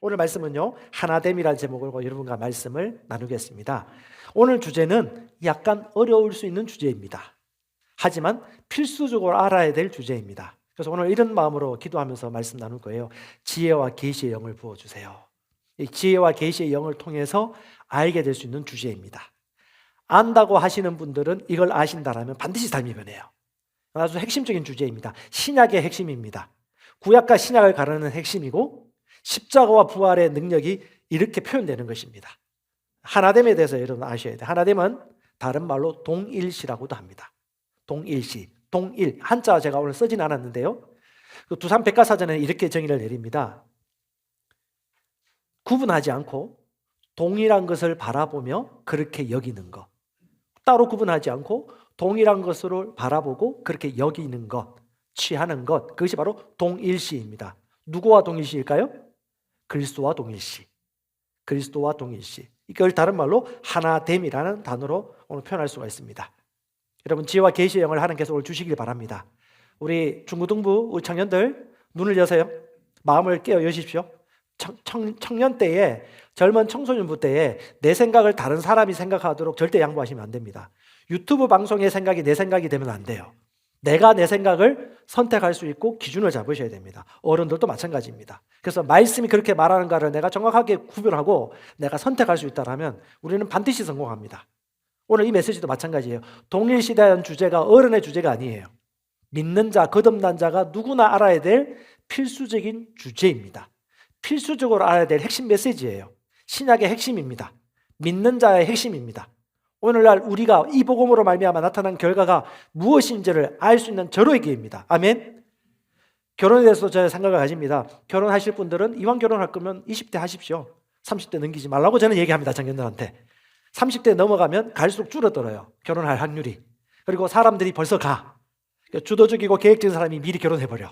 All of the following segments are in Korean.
오늘 말씀은요, 하나됨이라는 제목으로 여러분과 말씀을 나누겠습니다. 오늘 주제는 약간 어려울 수 있는 주제입니다. 하지만 필수적으로 알아야 될 주제입니다. 그래서 오늘 이런 마음으로 기도하면서 말씀 나눌 거예요. 지혜와 계시의 영을 부어주세요. 이 지혜와 계시의 영을 통해서 알게 될 수 있는 주제입니다. 안다고 하시는 분들은 이걸 아신다라면 반드시 삶이 변해요. 아주 핵심적인 주제입니다. 신약의 핵심입니다. 구약과 신약을 가르는 핵심이고 십자가와 부활의 능력이 이렇게 표현되는 것입니다. 하나됨에 대해서 여러분 아셔야 돼요. 하나됨은 다른 말로 동일시라고도 합니다. 동일시, 동일. 한자 제가 오늘 쓰진 않았는데요. 두산 백과사전에 이렇게 정의를 내립니다. 구분하지 않고 동일한 것을 바라보며 그렇게 여기는 것. 따로 구분하지 않고 동일한 것으로 바라보고 그렇게 여기는 것, 취하는 것. 그것이 바로 동일시입니다. 누구와 동일시일까요? 그리스도와 동일시. 그리스도와 동일시. 이걸 다른 말로 하나됨이라는 단어로 오늘 표현할 수가 있습니다. 여러분 지혜와 계시의 영을 하나님께서 오늘 주시길 바랍니다. 우리 중고등부 우리 청년들 눈을 여세요. 마음을 깨어 여십시오. 청년 때에 젊은 청소년부 때에 내 생각을 다른 사람이 생각하도록 절대 양보하시면 안 됩니다. 유튜브 방송의 생각이 내 생각이 되면 안 돼요. 내가 내 생각을 선택할 수 있고 기준을 잡으셔야 됩니다. 어른들도 마찬가지입니다. 그래서 말씀이 그렇게 말하는가를 내가 정확하게 구별하고 내가 선택할 수 있다면 우리는 반드시 성공합니다. 오늘 이 메시지도 마찬가지예요. 동일시대라는 주제가 어른의 주제가 아니에요. 믿는 자, 거듭난 자가 누구나 알아야 될 필수적인 주제입니다. 필수적으로 알아야 될 핵심 메시지예요. 신약의 핵심입니다. 믿는 자의 핵심입니다. 오늘날 우리가 이 복음으로 말미암아 나타난 결과가 무엇인지를 알 수 있는 절호의 기회입니다. 아멘. 결혼에 대해서 저의 생각을 가집니다. 결혼하실 분들은 이왕 결혼할 거면 20대 하십시오. 30대 넘기지 말라고 저는 얘기합니다. 청년들한테. 30대 넘어가면 갈수록 줄어들어요. 결혼할 확률이. 그리고 사람들이 벌써 가. 주도적이고 계획적인 사람이 미리 결혼해버려.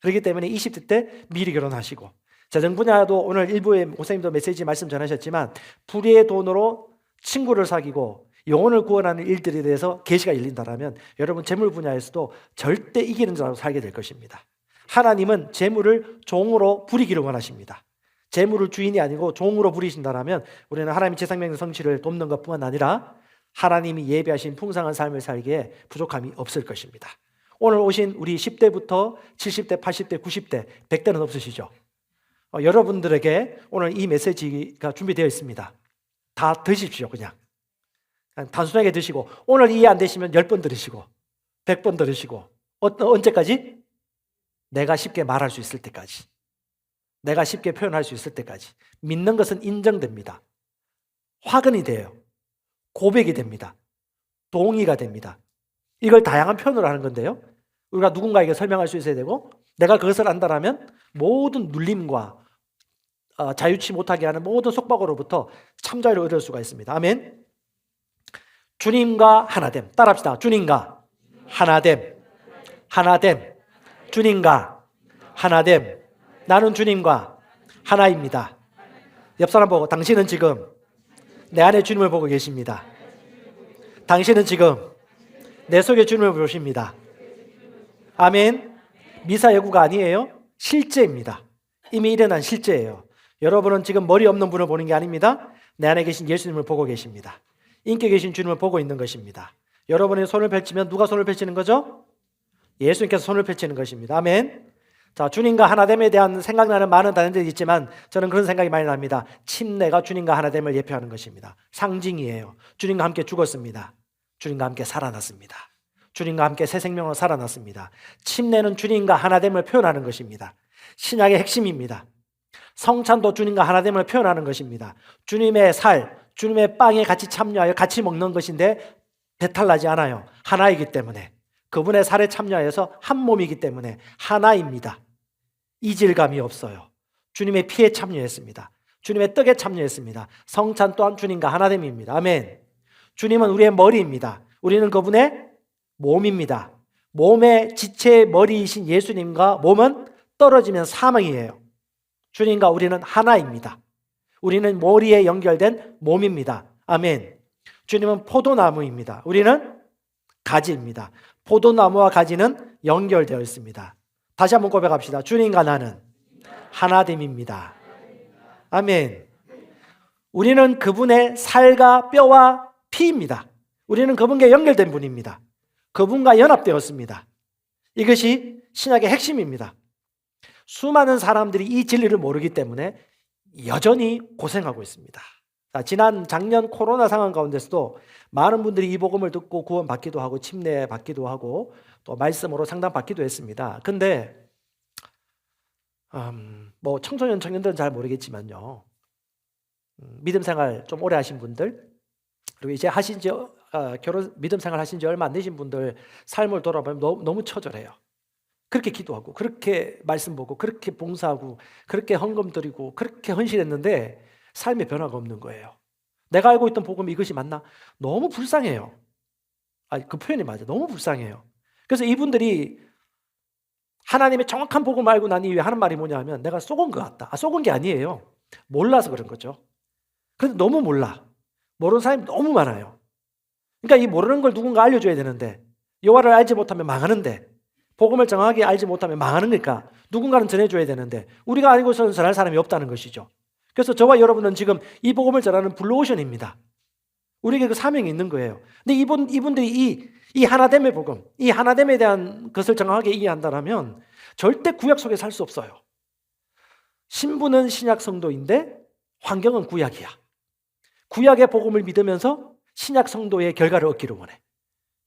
그렇기 때문에 20대 때 미리 결혼하시고, 재정 분야도 오늘 일부의 목사님도 메시지 말씀 전하셨지만 불의의 돈으로 친구를 사귀고 영혼을 구원하는 일들에 대해서 계시가 열린다면 여러분 재물 분야에서도 절대 이기는 자로 살게 될 것입니다. 하나님은 재물을 종으로 부리기를 원하십니다. 재물을 주인이 아니고 종으로 부리신다면 우리는 하나님의 제 생명의 성취를 돕는 것뿐만 아니라 하나님이 예비하신 풍성한 삶을 살기에 부족함이 없을 것입니다. 오늘 오신 우리 10대부터 70대, 80대, 90대, 100대는 없으시죠? 여러분들에게 오늘 이 메시지가 준비되어 있습니다. 다 드십시오. 그냥 단순하게 드시고, 오늘 이해 안 되시면 10번 들으시고 100번 들으시고, 언제까지? 내가 쉽게 말할 수 있을 때까지, 내가 쉽게 표현할 수 있을 때까지. 믿는 것은 인정됩니다. 확언이 돼요. 고백이 됩니다. 동의가 됩니다. 이걸 다양한 표현으로 하는 건데요, 우리가 누군가에게 설명할 수 있어야 되고, 내가 그것을 안다라면 모든 눌림과 자유치 못하게 하는 모든 속박으로부터 참자유를 얻을 수가 있습니다. 아멘. 주님과 하나됨. 따라합시다. 주님과 하나됨. 하나됨. 주님과 하나됨. 나는 주님과 하나입니다. 옆 사람 보고, 당신은 지금 내 안에 주님을 보고 계십니다. 당신은 지금 내 속에 주님을 보십니다. 아멘. 미사여구가 아니에요. 실제입니다. 이미 일어난 실제예요. 여러분은 지금 머리 없는 분을 보는 게 아닙니다. 내 안에 계신 예수님을 보고 계십니다. 인격에 계신 주님을 보고 있는 것입니다. 여러분이 손을 펼치면 누가 손을 펼치는 거죠? 예수님께서 손을 펼치는 것입니다. 아멘. 자, 주님과 하나됨에 대한 생각나는 많은 단어들이 있지만 저는 그런 생각이 많이 납니다. 침례가 주님과 하나됨을 예표하는 것입니다. 상징이에요. 주님과 함께 죽었습니다. 주님과 함께 살아났습니다. 주님과 함께 새 생명으로 살아났습니다. 침례는 주님과 하나됨을 표현하는 것입니다. 신약의 핵심입니다. 성찬도 주님과 하나됨을 표현하는 것입니다. 주님의 살, 주님의 빵에 같이 참여하여 같이 먹는 것인데 배탈나지 않아요. 하나이기 때문에. 그분의 살에 참여해서 한 몸이기 때문에 하나입니다. 이질감이 없어요. 주님의 피에 참여했습니다. 주님의 떡에 참여했습니다. 성찬 또한 주님과 하나됨입니다. 아멘. 주님은 우리의 머리입니다. 우리는 그분의 몸입니다. 몸의 지체의 머리이신 예수님과 몸은 떨어지면 사망이에요. 주님과 우리는 하나입니다. 우리는 머리에 연결된 몸입니다. 아멘. 주님은 포도나무입니다. 우리는 가지입니다. 포도나무와 가지는 연결되어 있습니다. 다시 한번 고백합시다. 주님과 나는 하나됨입니다. 아멘. 우리는 그분의 살과 뼈와 피입니다. 우리는 그분과 연결된 분입니다. 그분과 연합되었습니다. 이것이 신약의 핵심입니다. 수많은 사람들이 이 진리를 모르기 때문에 여전히 고생하고 있습니다. 작년 코로나 상황 가운데서도 많은 분들이 이 복음을 듣고 구원받기도 하고 침례받기도 하고 또 말씀으로 상담받기도 했습니다. 근데 뭐 청년들은 잘 모르겠지만요. 믿음 생활 좀 오래 하신 분들, 그리고 이제 믿음 생활 하신 지 얼마 안 되신 분들 삶을 돌아보면 너무 처절해요. 그렇게 기도하고 그렇게 말씀 보고 그렇게 봉사하고 그렇게 헌금 드리고 그렇게 헌신했는데 삶의 변화가 없는 거예요. 내가 알고 있던 복음이 이것이 맞나? 너무 불쌍해요. 그 표현이 맞아요. 너무 불쌍해요. 그래서 이분들이 하나님의 정확한 복음을 알고 난 이후에 하는 말이 뭐냐 하면 내가 속은 것 같다. 속은 게 아니에요. 몰라서 그런 거죠. 그런데 너무 몰라. 모르는 사람이 너무 많아요. 그러니까 이 모르는 걸 누군가 알려줘야 되는데 여호와를 알지 못하면 망하는데 복음을 정확하게 알지 못하면 망하는 거니까 누군가는 전해줘야 되는데 우리가 알고서는 전할 사람이 없다는 것이죠. 그래서 저와 여러분은 지금 이 복음을 전하는 블루오션입니다. 우리에게 그 사명이 있는 거예요. 근데 이분들이 이 하나됨의 복음, 이 하나됨에 대한 것을 정확하게 이해한다면 절대 구약 속에 살 수 없어요. 신부는 신약 성도인데 환경은 구약이야. 구약의 복음을 믿으면서 신약 성도의 결과를 얻기를 원해.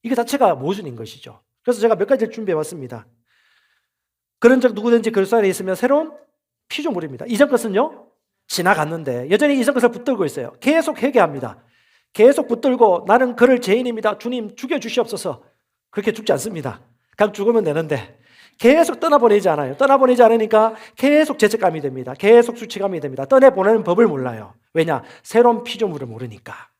이게 자체가 모순인 것이죠. 그래서 제가 몇 가지를 준비해 왔습니다. 그런 적 누구든지 그리스도 안에 있으면 새로운 피조물입니다. 이전 것은요 지나갔는데 여전히 이전 것을 붙들고 있어요. 계속 회개합니다. 계속 붙들고 나는 그를 죄인입니다. 주님 죽여주시옵소서. 그렇게 죽지 않습니다. 그냥 죽으면 되는데 계속 떠나보내지 않아요. 떠나보내지 않으니까 계속 죄책감이 됩니다. 계속 수치감이 됩니다. 떠내보내는 법을 몰라요. 왜냐? 새로운 피조물을 모르니까.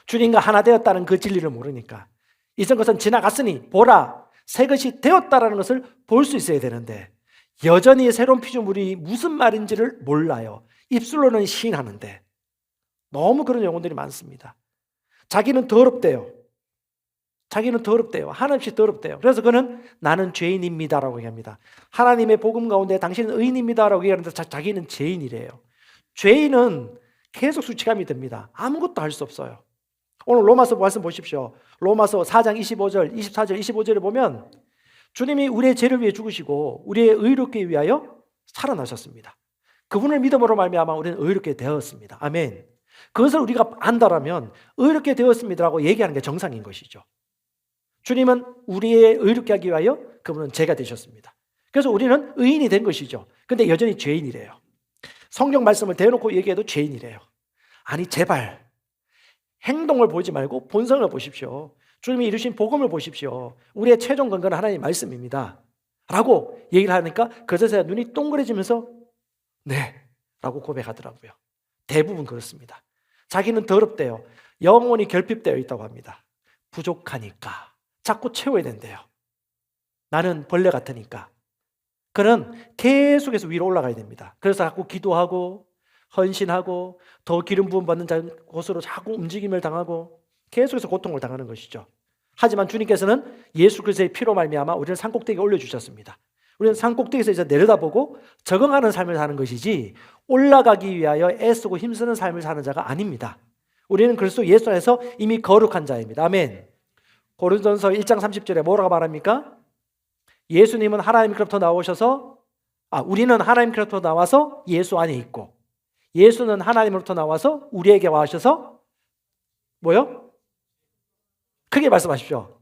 주님과 하나 되었다는 그 진리를 모르니까. 이전 것은 지나갔으니 보라 새 것이 되었다라는 것을 볼 수 있어야 되는데 여전히 새로운 피조물이 무슨 말인지를 몰라요. 입술로는 시인하는데 너무 그런 영혼들이 많습니다. 자기는 더럽대요. 하나님이 더럽대요. 그래서 그는 나는 죄인입니다라고 얘기합니다. 하나님의 복음 가운데 당신은 의인입니다라고 얘기하는데 자기는 죄인이래요. 죄인은 계속 수치감이 듭니다. 아무것도 할 수 없어요. 오늘 로마서 말씀 보십시오. 로마서 4장 25절, 24절, 25절에 보면 주님이 우리의 죄를 위해 죽으시고 우리의 의롭게 위하여 살아나셨습니다. 그분을 믿음으로 말미암아 우리는 의롭게 되었습니다. 아멘. 그것을 우리가 안다라면 의롭게 되었습니다라고 얘기하는 게 정상인 것이죠. 주님은 우리의 의롭게 하기 위하여 그분은 죄가 되셨습니다. 그래서 우리는 의인이 된 것이죠. 근데 여전히 죄인이래요. 성경 말씀을 대놓고 얘기해도 죄인이래요. 아니 제발 행동을 보지 말고 본성을 보십시오. 주님이 이루신 복음을 보십시오. 우리의 최종 근거는 하나님의 말씀입니다. 라고 얘기를 하니까 그제서야 눈이 동그래지면서 네 라고 고백하더라고요. 대부분 그렇습니다. 자기는 더럽대요. 영혼이 결핍되어 있다고 합니다. 부족하니까 자꾸 채워야 된대요. 나는 벌레 같으니까. 그는 계속해서 위로 올라가야 됩니다. 그래서 자꾸 기도하고 헌신하고 더 기름 부음 받는 곳으로 자꾸 움직임을 당하고 계속해서 고통을 당하는 것이죠. 하지만 주님께서는 예수 그리스도의 피로 말미암아 우리를 산꼭대기에 올려주셨습니다. 우리는 산꼭대기에서 이제 내려다보고 적응하는 삶을 사는 것이지 올라가기 위하여 애쓰고 힘쓰는 삶을 사는 자가 아닙니다. 우리는 그리스도 예수 안에서 이미 거룩한 자입니다. 아멘. 고린도전서 1장 30절에 뭐라고 말합니까? 예수님은 하나님께로부터 나오셔서 우리는 하나님께로부터 나와서 예수 안에 있고 예수는 하나님으로부터 나와서 우리에게 와셔서 뭐요? 크게 말씀하십시오.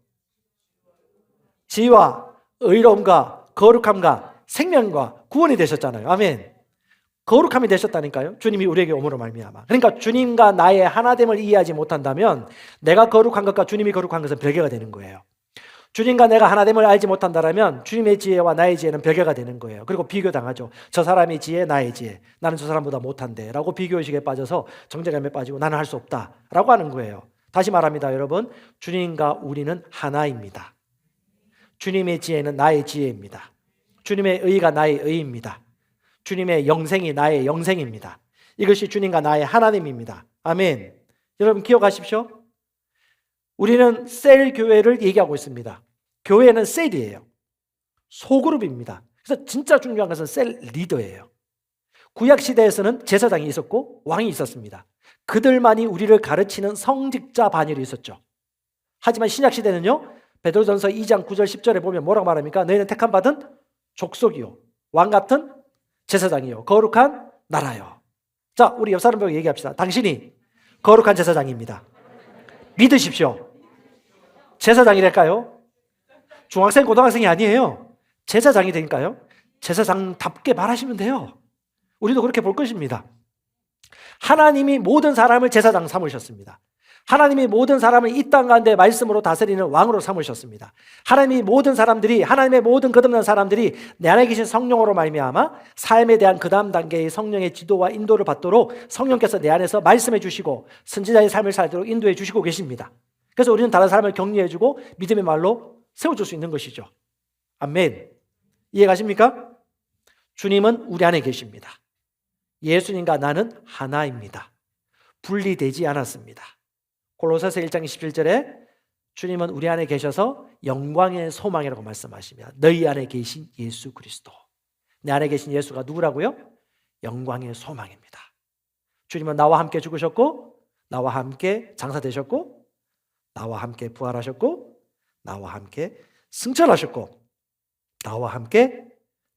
지혜와 의로움과 거룩함과 생명과 구원이 되셨잖아요. 아멘. 거룩함이 되셨다니까요. 주님이 우리에게 오므로 말미암아. 그러니까 주님과 나의 하나됨을 이해하지 못한다면 내가 거룩한 것과 주님이 거룩한 것은 별개가 되는 거예요. 주님과 내가 하나됨을 알지 못한다면 주님의 지혜와 나의 지혜는 별개가 되는 거예요. 그리고 비교당하죠. 저 사람의 지혜, 나의 지혜. 나는 저 사람보다 못한데 라고 비교의식에 빠져서 정죄감에 빠지고 나는 할 수 없다 라고 하는 거예요. 다시 말합니다, 여러분. 주님과 우리는 하나입니다. 주님의 지혜는 나의 지혜입니다. 주님의 의가 나의 의입니다. 주님의 영생이 나의 영생입니다. 이것이 주님과 나의 하나님입니다. 아멘. 여러분 기억하십시오. 우리는 셀 교회를 얘기하고 있습니다. 교회는 셀이에요. 소그룹입니다. 그래서 진짜 중요한 것은 셀 리더예요. 구약 시대에서는 제사장이 있었고 왕이 있었습니다. 그들만이 우리를 가르치는 성직자 반열이 있었죠. 하지만 신약 시대는요, 베드로전서 2장 9절 10절에 보면 뭐라고 말합니까? 너희는 택함 받은 족속이요, 왕 같은 제사장이요, 거룩한 나라요. 자, 우리 옆 사람 보고 얘기합시다. 당신이 거룩한 제사장입니다. 믿으십시오. 제사장이랄까요? 중학생, 고등학생이 아니에요. 제사장이 되니까요. 제사장답게 말하시면 돼요. 우리도 그렇게 볼 것입니다. 하나님이 모든 사람을 제사장 삼으셨습니다. 하나님이 모든 사람을 이 땅 가운데 말씀으로 다스리는 왕으로 삼으셨습니다. 하나님이 모든 사람들이, 하나님의 모든 거듭난 사람들이 내 안에 계신 성령으로 말미암아 삶에 대한 그 다음 단계의 성령의 지도와 인도를 받도록 성령께서 내 안에서 말씀해 주시고 선지자의 삶을 살도록 인도해 주시고 계십니다. 그래서 우리는 다른 사람을 격려해 주고 믿음의 말로 세워줄 수 있는 것이죠. 아멘. 이해가십니까? 주님은 우리 안에 계십니다. 예수님과 나는 하나입니다. 분리되지 않았습니다. 골로새서 1장 27절에 주님은 우리 안에 계셔서 영광의 소망이라고 말씀하시며 너희 안에 계신 예수 그리스도, 내 안에 계신 예수가 누구라고요? 영광의 소망입니다. 주님은 나와 함께 죽으셨고, 나와 함께 장사되셨고, 나와 함께 부활하셨고, 나와 함께 승천하셨고, 나와 함께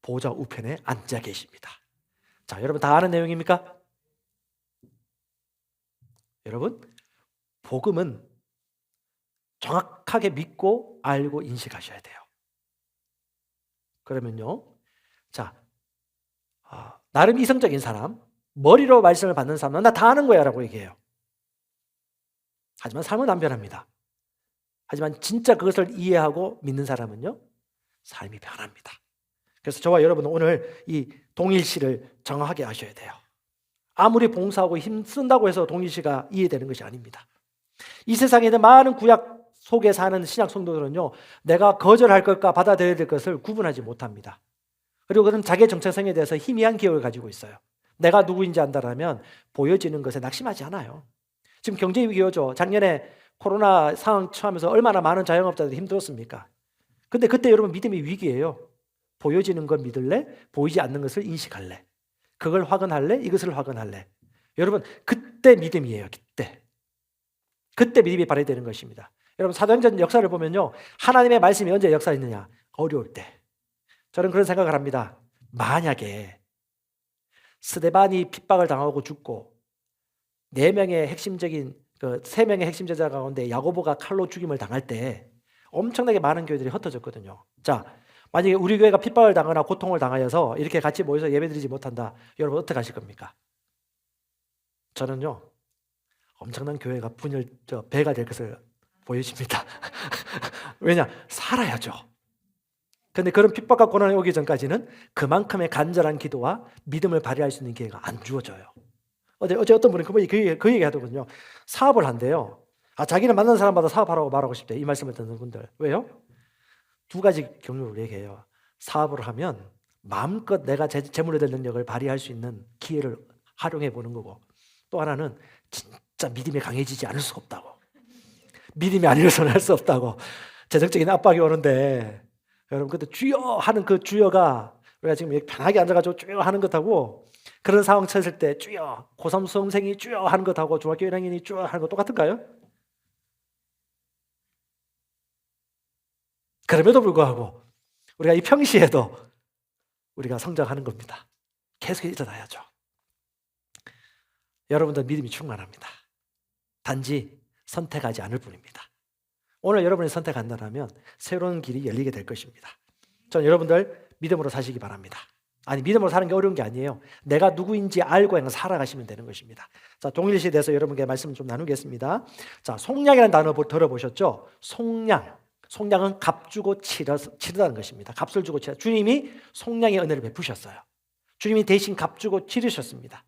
보좌 우편에 앉아 계십니다. 자, 여러분 다 아는 내용입니까? 여러분, 복음은 정확하게 믿고 알고 인식하셔야 돼요. 그러면요, 자, 나름 이성적인 사람, 머리로 말씀을 받는 사람은 나 다 아는 거야 라고 얘기해요. 하지만 삶은 안 변합니다. 하지만 진짜 그것을 이해하고 믿는 사람은요, 삶이 변합니다. 그래서 저와 여러분은 오늘 이 동일시를 정확하게 아셔야 돼요. 아무리 봉사하고 힘쓴다고 해서 동일시가 이해되는 것이 아닙니다. 이 세상에 있는 많은 구약 속에 사는 신약 성도들은요, 내가 거절할 것과 받아들여야 될 것을 구분하지 못합니다. 그리고 그는 자기의 정체성에 대해서 희미한 기억을 가지고 있어요. 내가 누구인지 안다라면 보여지는 것에 낙심하지 않아요. 지금 경제 위기죠. 작년에 코로나 상황 처하면서 얼마나 많은 자영업자들이 힘들었습니까? 근데 그때 여러분 믿음이 위기예요. 보여지는 걸 믿을래? 보이지 않는 것을 인식할래? 그걸 확언할래? 이것을 확언할래? 여러분, 그때 믿음이에요. 그때 믿음이 발휘되는 것입니다. 여러분, 사도행전 역사를 보면요, 하나님의 말씀이 언제 역사했느냐? 어려울 때. 저는 그런 생각을 합니다. 만약에 스데반이 핍박을 당하고 죽고 4명의 핵심적인 그 3명의 핵심 제자 가운데 야고보가 칼로 죽임을 당할 때 엄청나게 많은 교회들이 흩어졌거든요. 자, 만약에 우리 교회가 핍박을 당하거나 고통을 당하여서 이렇게 같이 모여서 예배드리지 못한다. 여러분 어떻게 하실 겁니까? 저는요, 엄청난 교회가 배가 될 것을 보여집니다. 왜냐? 살아야죠. 그런데 그런 핍박과 고난이 오기 전까지는 그만큼의 간절한 기도와 믿음을 발휘할 수 있는 기회가 안 주어져요. 어제 어떤 분이 그 얘기 하더군요. 사업을 한대요. 자기는 만난 사람마다 사업하라고 말하고 싶대. 이 말씀을 듣는 분들. 왜요? 2가지 경우를 얘기해요. 사업을 하면 마음껏 내가 재물에 대한 능력을 발휘할 수 있는 기회를 활용해 보는 거고, 또 하나는 진짜 믿음이 강해지지 않을 수가 없다고. 믿음이 아니어서는 할 수 없다고. 재정적인 압박이 오는데 여러분, 그때 주여 하는 그 주여가 우리가 지금 편하게 앉아가지고 주여 하는 것하고 그런 상황 처했을 때 주여, 고3 수험생이 주여 하는 것하고 중학교 1학년이 주여 하는 것 똑같은가요? 그럼에도 불구하고 우리가 이 평시에도 우리가 성장하는 겁니다. 계속 일어나야죠. 여러분들 믿음이 충만합니다. 단지 선택하지 않을 뿐입니다. 오늘 여러분이 선택한다면 새로운 길이 열리게 될 것입니다. 저는 여러분들 믿음으로 사시기 바랍니다. 아니, 믿음으로 사는 게 어려운 게 아니에요. 내가 누구인지 알고 그냥 살아가시면 되는 것입니다. 자, 동일시에 대해서 여러분께 말씀 좀 나누겠습니다. 자, 속량이라는 단어 들어보셨죠? 속량은 값 주고 치르다는 것입니다. 값을 주고 치르다. 주님이 속량의 은혜를 베푸셨어요. 주님이 대신 값 주고 치르셨습니다.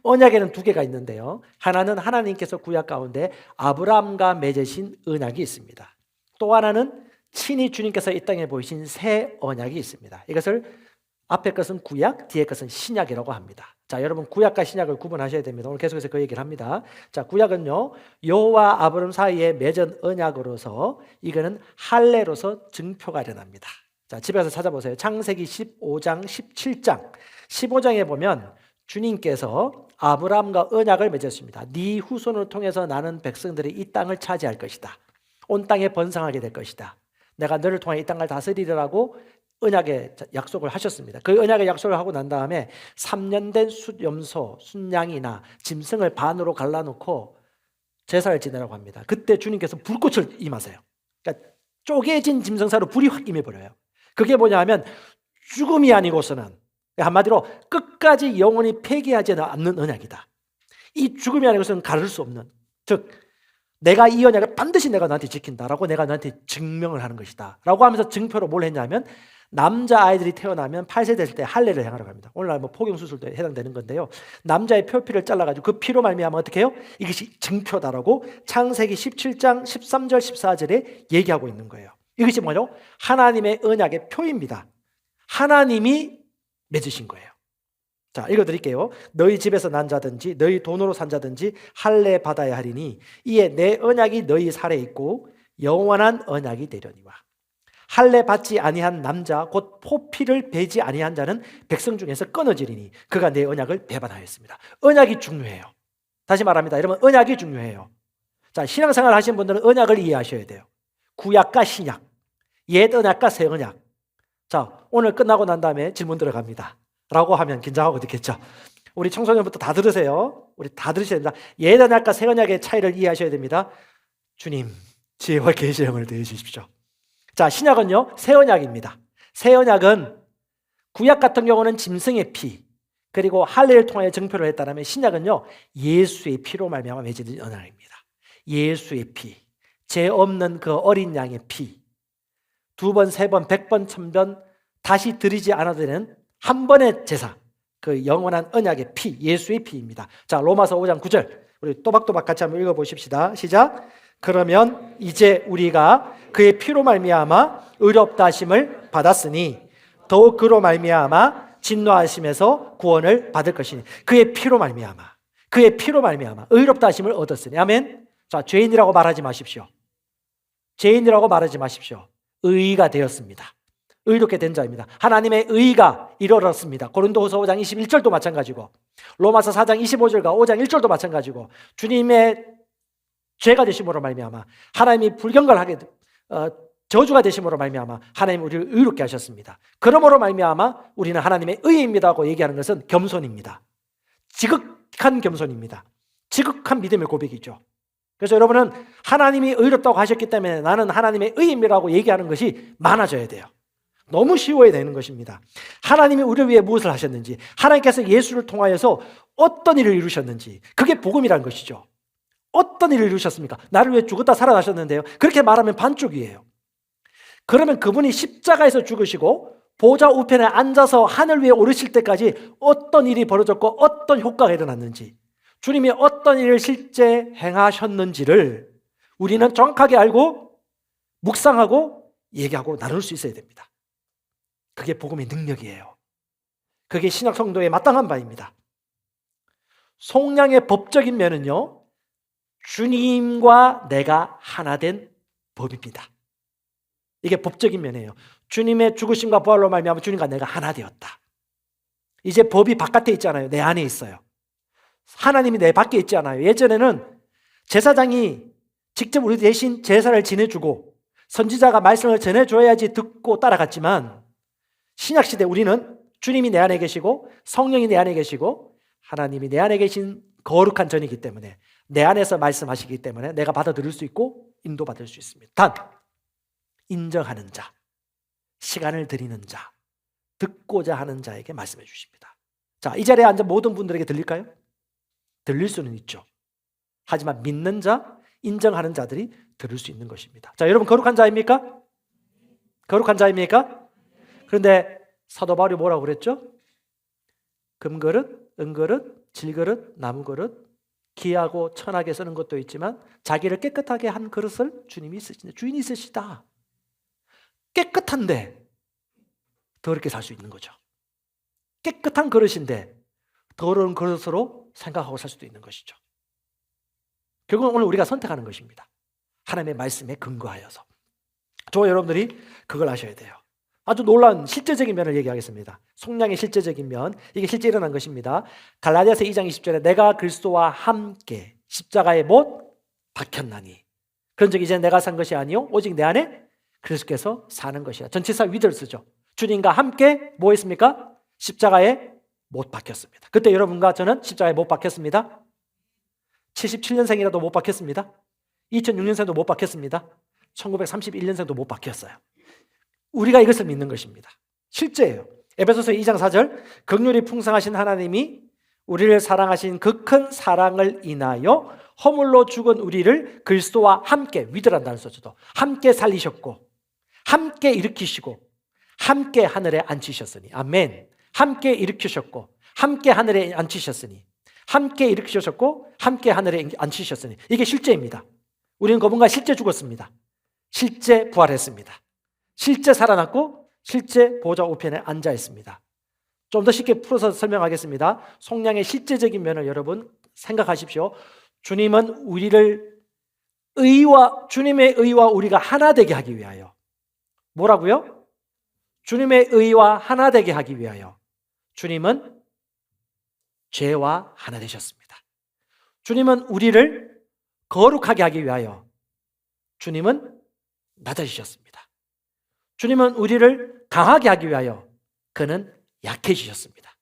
언약에는 2개가 있는데요. 하나는 하나님께서 구약 가운데 아브라함과 맺으신 언약이 있습니다. 또 하나는 친히 주님께서 이 땅에 보이신 새 언약이 있습니다. 이것을 앞에 것은 구약, 뒤에 것은 신약이라고 합니다. 자, 여러분 구약과 신약을 구분하셔야 됩니다. 오늘 계속해서 그 얘기를 합니다. 자, 구약은요, 여호와 아브라함 사이에 맺은 언약으로서 이거는 할례로서 증표가 일어납니다. 자, 집에서 찾아보세요. 창세기 15장, 17장. 15장에 보면 주님께서 아브라함과 언약을 맺었습니다. 네 후손을 통해서 나는 백성들이 이 땅을 차지할 것이다. 온 땅에 번성하게 될 것이다. 내가 너를 통해 이 땅을 다스리리라고 언약의 약속을 하셨습니다. 그 언약의 약속을 하고 난 다음에 3년 된 숫염소, 순양이나 짐승을 반으로 갈라놓고 제사를 지내라고 합니다. 그때 주님께서 불꽃을 임하세요. 그러니까 쪼개진 짐승사로 불이 확 임해버려요. 그게 뭐냐 하면 죽음이 아니고서는, 한마디로 끝까지 영원히 폐기하지 않는 언약이다. 이 죽음이 아니고서는 가를 수 없는, 즉 내가 이 언약을 반드시 내가 너한테 지킨다라고 내가 너한테 증명을 하는 것이다 라고 하면서 증표로 뭘 했냐면, 남자아이들이 태어나면 8세 됐을 때 할례를 행하라고 합니다. 오늘날 뭐 포경수술도 해당되는 건데요, 남자의 표피를 잘라가지고 그 피로 말미암아 어떻게 해요? 이것이 증표다라고 창세기 17장 13절 14절에 얘기하고 있는 거예요. 이것이 뭐죠? 하나님의 언약의 표입니다. 하나님이 맺으신 거예요. 자, 읽어드릴게요. 너희 집에서 난 자든지 너희 돈으로 산 자든지 할례 받아야 하리니 이에 내 언약이 너희 살에 있고 영원한 언약이 되려니와. 할례 받지 아니한 남자 곧 포피를 베지 아니한 자는 백성 중에서 끊어지리니 그가 내 언약을 배반하였습니다. 언약이 중요해요. 다시 말합니다. 여러분, 언약이 중요해요. 자, 신앙생활 하시는 분들은 언약을 이해하셔야 돼요. 구약과 신약, 옛 언약과 새 언약. 자, 오늘 끝나고 난 다음에 질문 들어갑니다 라고 하면 긴장하고 듣겠죠. 우리 청소년부터 다 들으세요. 우리 다 들으셔야 됩니다. 옛 언약과 새 언약의 차이를 이해하셔야 됩니다. 주님, 지혜와 계시의 영을 더해 주십시오. 자, 신약은요, 새 언약입니다. 새 언약은 구약 같은 경우는 짐승의 피, 그리고 할례를 통하여 증표를 했다면, 신약은요 예수의 피로 말미암아 맺어진 언약입니다. 예수의 피, 죄 없는 그 어린 양의 피, 2번, 3번, 100번, 1000번 다시 드리지 않아도 되는 한 번의 제사, 그 영원한 언약의 피, 예수의 피입니다. 자, 로마서 5장 9절 우리 또박또박 같이 한번 읽어보십시다. 시작. 그러면 이제 우리가 그의 피로 말미암아 의롭다 하심을 받았으니 더욱 그로 말미암아 진노하심에서 구원을 받을 것이니. 그의 피로 말미암아, 그의 피로 말미암아 의롭다 하심을 얻었으니. 아멘. 자, 죄인이라고 말하지 마십시오. 죄인이라고 말하지 마십시오. 의가 되었습니다. 의롭게 된 자입니다. 하나님의 의가 이루어졌습니다. 고린도후서 5장 21절도 마찬가지고, 로마서 4장 25절과 5장 1절도 마찬가지고, 주님의 죄가 되심으로 말미암아 하나님이 불경건하게 저주가 되심으로 말미암아 하나님 우리를 의롭게 하셨습니다. 그러므로 말미암아 우리는 하나님의 의입니다고 얘기하는 것은 겸손입니다. 지극한 겸손입니다. 지극한 믿음의 고백이죠. 그래서 여러분은 하나님이 의롭다고 하셨기 때문에 나는 하나님의 의입니다라고 얘기하는 것이 많아져야 돼요. 너무 쉬워야 되는 것입니다. 하나님이 우리를 위해 무엇을 하셨는지, 하나님께서 예수를 통하여서 어떤 일을 이루셨는지, 그게 복음이라는 것이죠. 어떤 일을 이루셨습니까? 나를 위해 죽었다 살아나셨는데요. 그렇게 말하면 반쪽이에요. 그러면 그분이 십자가에서 죽으시고 보좌 우편에 앉아서 하늘 위에 오르실 때까지 어떤 일이 벌어졌고 어떤 효과가 일어났는지, 주님이 어떤 일을 실제 행하셨는지를 우리는 정확하게 알고 묵상하고 얘기하고 나눌 수 있어야 됩니다. 그게 복음의 능력이에요. 그게 신약 성도의 마땅한 바입니다. 속량의 법적인 면은요, 주님과 내가 하나 된 법입니다. 이게 법적인 면이에요. 주님의 죽으심과 부활로 말미암아 주님과 내가 하나 되었다. 이제 법이 바깥에 있잖아요. 내 안에 있어요. 하나님이 내 밖에 있지 않아요. 예전에는 제사장이 직접 우리 대신 제사를 지내주고 선지자가 말씀을 전해줘야지 듣고 따라갔지만, 신약시대 우리는 주님이 내 안에 계시고 성령이 내 안에 계시고 하나님이 내 안에 계신 거룩한 전이기 때문에, 내 안에서 말씀하시기 때문에 내가 받아들일 수 있고 인도받을 수 있습니다. 단, 인정하는 자, 시간을 드리는 자, 듣고자 하는 자에게 말씀해 주십니다. 자, 이 자리에 앉은 모든 분들에게 들릴까요? 들릴 수는 있죠. 하지만 믿는 자, 인정하는 자들이 들을 수 있는 것입니다. 자, 여러분 거룩한 자입니까? 거룩한 자입니까? 그런데 사도 바울이 뭐라고 그랬죠? 금그릇, 은그릇, 질그릇, 나무그릇, 귀하고 천하게 쓰는 것도 있지만 자기를 깨끗하게 한 그릇을 주님이 있으시다. 주인이 있으시다. 깨끗한데 더럽게 살 수 있는 거죠. 깨끗한 그릇인데 더러운 그릇으로 생각하고 살 수도 있는 것이죠. 결국은 오늘 우리가 선택하는 것입니다. 하나님의 말씀에 근거하여서. 저와 여러분들이 그걸 아셔야 돼요. 아주 놀라운 실제적인 면을 얘기하겠습니다. 속량의 실제적인 면, 이게 실제 일어난 것입니다. 갈라디아서 2장 20절에 내가 그리스도와 함께 십자가에 못 박혔나니 그런 적 이제 내가 산 것이 아니요 오직 내 안에 그리스도께서 사는 것이라. 전치사 위드를 쓰죠. 주님과 함께 뭐 했습니까? 십자가에 못 박혔습니다. 그때 여러분과 저는 십자가에 못 박혔습니다. 77년생이라도 못 박혔습니다. 2006년생도 못 박혔습니다. 1931년생도 못 박혔어요. 우리가 이것을 믿는 것입니다. 실제예요. 에베소서 2장 4절 긍휼이 풍성하신 하나님이 우리를 사랑하신 그 큰 사랑을 인하여 허물로 죽은 우리를 그리스도와 함께, 위드란다는 소리도 함께 살리셨고 함께 일으키시고 함께 하늘에 앉히셨으니, 아멘. 함께 일으키셨고 함께 하늘에 앉히셨으니, 함께 일으키셨고 함께 하늘에 앉히셨으니, 이게 실제입니다. 우리는 그분과 실제 죽었습니다. 실제 부활했습니다. 실제 살아났고 실제 보좌 우편에 앉아 있습니다. 좀 더 쉽게 풀어서 설명하겠습니다. 속량의 실제적인 면을 여러분 생각하십시오. 주님은 우리를 주님의 의와 우리가 하나 되게 하기 위하여, 뭐라고요? 주님의 의와 하나 되게 하기 위하여 주님은 죄와 하나 되셨습니다. 주님은 우리를 거룩하게 하기 위하여 주님은 낮아지셨습니다. 주님은 우리를 강하게 하기 위하여 그는 약해지셨습니다.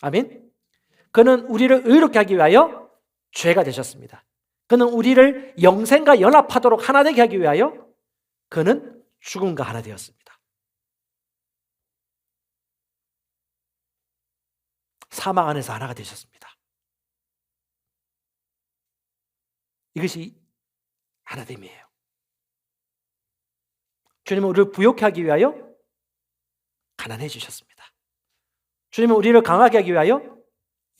아멘. 그는 우리를 의롭게 하기 위하여 죄가 되셨습니다. 그는 우리를 영생과 연합하도록 하나 되게 하기 위하여 그는 죽음과 하나 되었습니다. 사망 안에서 하나가 되셨습니다. 이것이 하나됨이에요. 주님은 우리를 부욕해 하기 위하여 가난해지셨습니다. 주님은 우리를 강하게 하기 위하여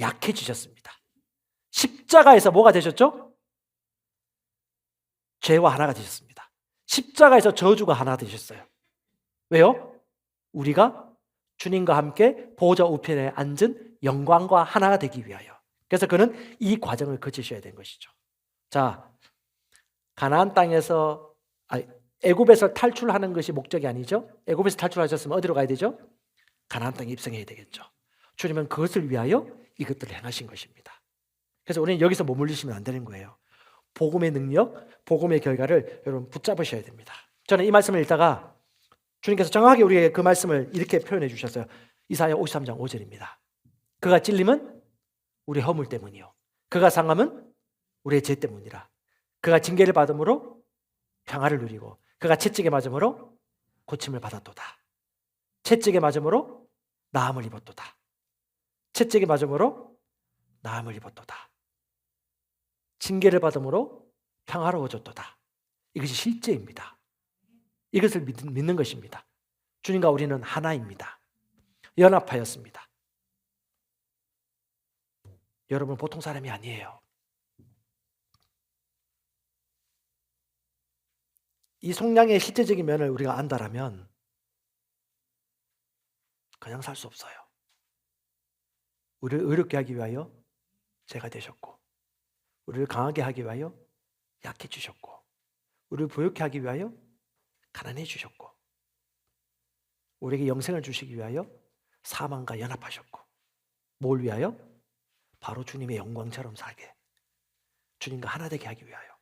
약해지셨습니다. 십자가에서 뭐가 되셨죠? 죄와 하나가 되셨습니다. 십자가에서 저주가 하나 되셨어요. 왜요? 우리가 주님과 함께 보좌 우편에 앉은 영광과 하나가 되기 위하여. 그래서 그는 이 과정을 거치셔야 되는 것이죠. 자, 가나안 땅에서 애굽에서 탈출하는 것이 목적이 아니죠. 애굽에서 탈출하셨으면 어디로 가야 되죠? 가나안 땅에 입성해야 되겠죠. 주님은 그것을 위하여 이것들을 행하신 것입니다. 그래서 우리는 여기서 머물리시면 안 되는 거예요. 복음의 능력, 복음의 결과를 여러분 붙잡으셔야 됩니다. 저는 이 말씀을 읽다가 주님께서 정확하게 우리에게 그 말씀을 이렇게 표현해 주셨어요. 이사야 53장 5절입니다. 그가 찔림은 우리 허물 때문이요 그가 상함은 우리의 죄 때문이라. 그가 징계를 받음으로 평화를 누리고 그가 채찍에 맞음으로 고침을 받았도다. 채찍에 맞음으로 나음을 입었도다. 채찍에 맞음으로 나음을 입었도다. 징계를 받음으로 평화로워졌도다. 이것이 실제입니다. 이것을 믿는 것입니다. 주님과 우리는 하나입니다. 연합하였습니다. 여러분 보통 사람이 아니에요. 이 속량의 실제적인 면을 우리가 안다라면 그냥 살 수 없어요. 우리를 의롭게 하기 위하여 죄가 되셨고, 우리를 강하게 하기 위하여 약해 주셨고, 우리를 부욕해 하기 위하여 가난해 주셨고, 우리에게 영생을 주시기 위하여 사망과 연합하셨고, 뭘 위하여? 바로 주님의 영광처럼 살게, 주님과 하나 되게 하기 위하여.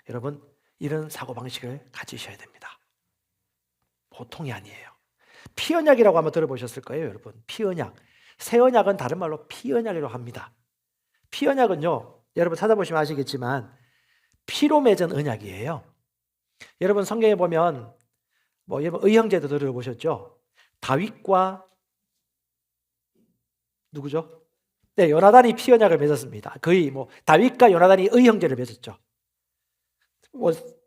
여러분 이런 사고방식을 가지셔야 됩니다. 보통이 아니에요. 피언약이라고 한번 들어보셨을 거예요. 여러분 피언약, 새언약은 다른 말로 피언약이라고 합니다. 피언약은요, 여러분 찾아보시면 아시겠지만 피로 맺은 언약이에요. 여러분 성경에 보면 여러분 의형제도 들어보셨죠? 다윗과 누구죠? 네, 요나단이 피언약을 맺었습니다. 거의 다윗과 요나단이 의형제를 맺었죠.